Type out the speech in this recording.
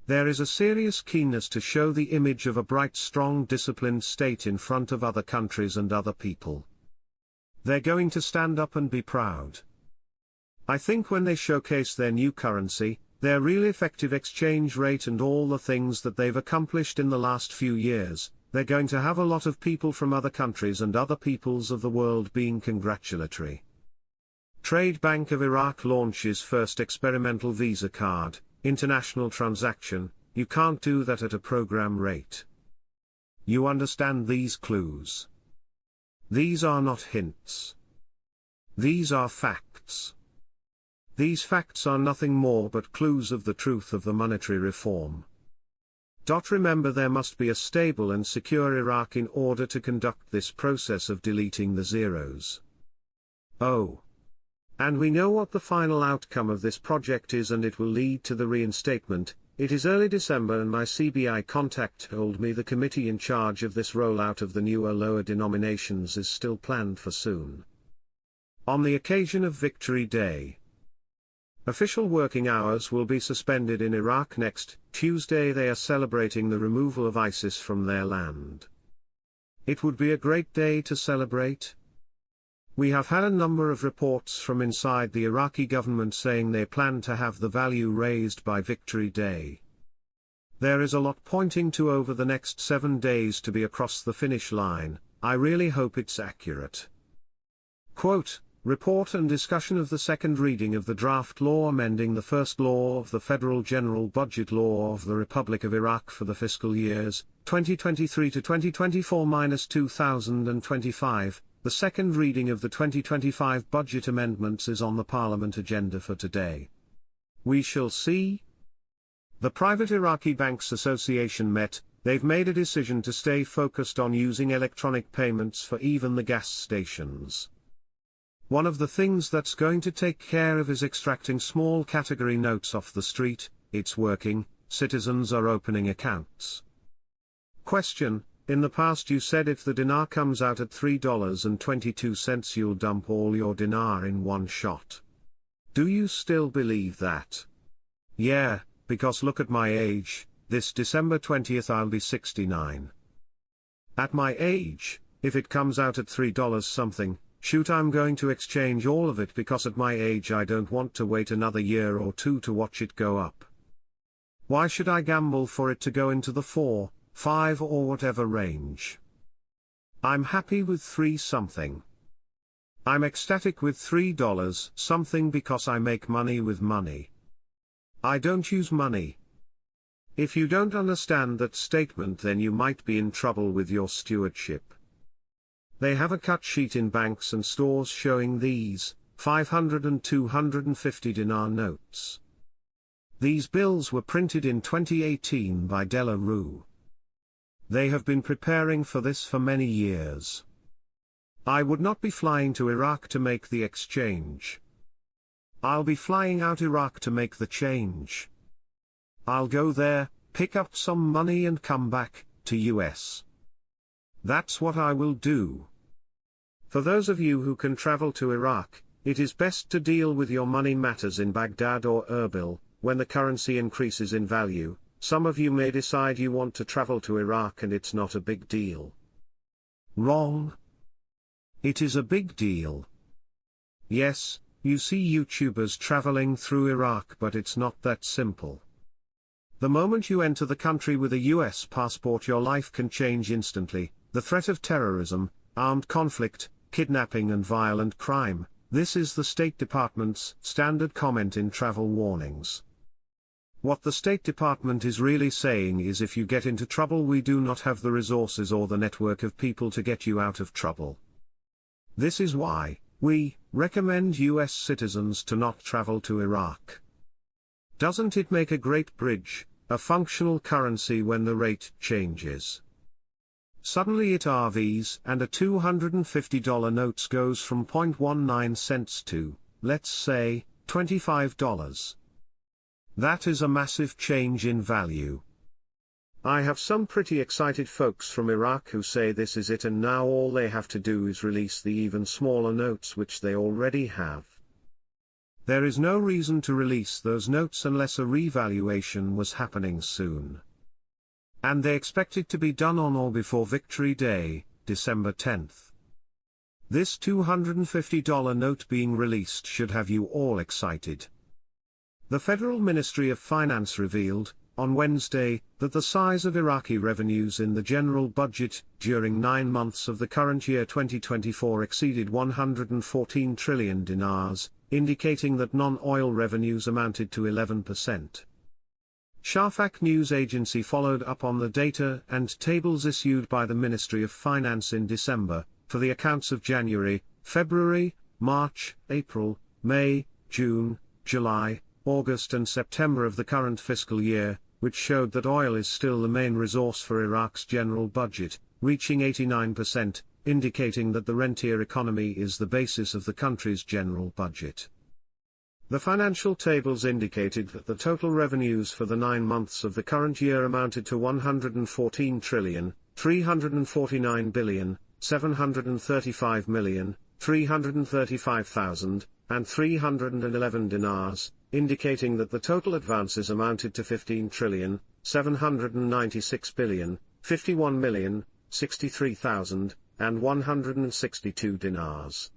There is a serious keenness to show the image of a bright, strong, disciplined state in front of other countries and other people. They're going to stand up and be proud. I think when they showcase their new currency, their real effective exchange rate and all the things that they've accomplished in the last few years, they're going to have a lot of people from other countries and other peoples of the world being congratulatory. Trade Bank of Iraq launches first experimental Visa card, international transaction. You can't do that at a program rate. You understand these clues? These are not hints. These are facts. These facts are nothing more but clues of the truth of the monetary reform. Remember, there must be a stable and secure Iraq in order to conduct this process of deleting the zeros. Oh. And we know what the final outcome of this project is, and it will lead to the reinstatement. It is early December and my CBI contact told me the committee in charge of this rollout of the newer lower denominations is still planned for soon. On the occasion of Victory Day, official working hours will be suspended in Iraq next Tuesday. They are celebrating the removal of ISIS from their land. It would be a great day to celebrate. We have had a number of reports from inside the Iraqi government saying they plan to have the value raised by Victory Day. There is a lot pointing to over the next 7 days to be across the finish line. I really hope it's accurate. Quote, report and discussion of the second reading of the draft law amending the first law of the Federal General Budget Law of the Republic of Iraq for the fiscal years 2023 to 2024-2025. The second reading of the 2025 budget amendments is on the Parliament agenda for today. We shall see. The Private Iraqi Banks Association met. They've made a decision to stay focused on using electronic payments for even the gas stations. One of the things that's going to take care of is extracting small category notes off the street. It's working. Citizens are opening accounts. Question: in the past you said if the dinar comes out at $3.22 you'll dump all your dinar in one shot. Do you still believe that? Yeah, because look at my age. This December 20th I'll be 69. At my age, if it comes out at $3 something, shoot, I'm going to exchange all of it, because at my age I don't want to wait another year or two to watch it go up. Why should I gamble for it to go into the 4, 5 or whatever range? I'm happy with 3 something. I'm ecstatic with $3 something because I make money with money. I don't use money. If you don't understand that statement, then you might be in trouble with your stewardship. They have a cut sheet in banks and stores showing these 500 and 250 dinar notes. These bills were printed in 2018 by De La Rue. They have been preparing for this for many years. I would not be flying to Iraq to make the exchange. I'll be flying out Iraq to make the change. I'll go there, pick up some money and come back to US. That's what I will do. For those of you who can travel to Iraq, it is best to deal with your money matters in Baghdad or Erbil. When the currency increases in value, some of you may decide you want to travel to Iraq and it's not a big deal. Wrong. It is a big deal. Yes, you see YouTubers traveling through Iraq, but it's not that simple. The moment you enter the country with a US passport, your life can change instantly. The threat of terrorism, armed conflict, kidnapping and violent crime. This is the State Department's standard comment in travel warnings. What the State Department is really saying is, if you get into trouble, we do not have the resources or the network of people to get you out of trouble. This is why we recommend US citizens to not travel to Iraq. Doesn't it make a great bridge, a functional currency when the rate changes? Suddenly it RVs and a $250 notes goes from 0.19 cents to, let's say, $25. That is a massive change in value. I have some pretty excited folks from Iraq who say this is it, and now all they have to do is release the even smaller notes which they already have. There is no reason to release those notes unless a revaluation was happening soon. And they expect it to be done on or before Victory Day, December 10th. This $250 note being released should have you all excited. The Federal Ministry of Finance revealed, on Wednesday, that the size of Iraqi revenues in the general budget during 9 months of the current year 2024 exceeded 114 trillion dinars, indicating that non-oil revenues amounted to 11%. Shafaq news agency followed up on the data and tables issued by the Ministry of Finance in December, for the accounts of January, February, March, April, May, June, July, August and September of the current fiscal year, which showed that oil is still the main resource for Iraq's general budget, reaching 89%, indicating that the rentier economy is the basis of the country's general budget. The financial tables indicated that the total revenues for the 9 months of the current year amounted to 114 trillion, 349 billion, 735 million, 335,000, and 311 dinars, indicating that the total advances amounted to 15 trillion, 796 billion, 51 million, 63,000, and 162 dinars.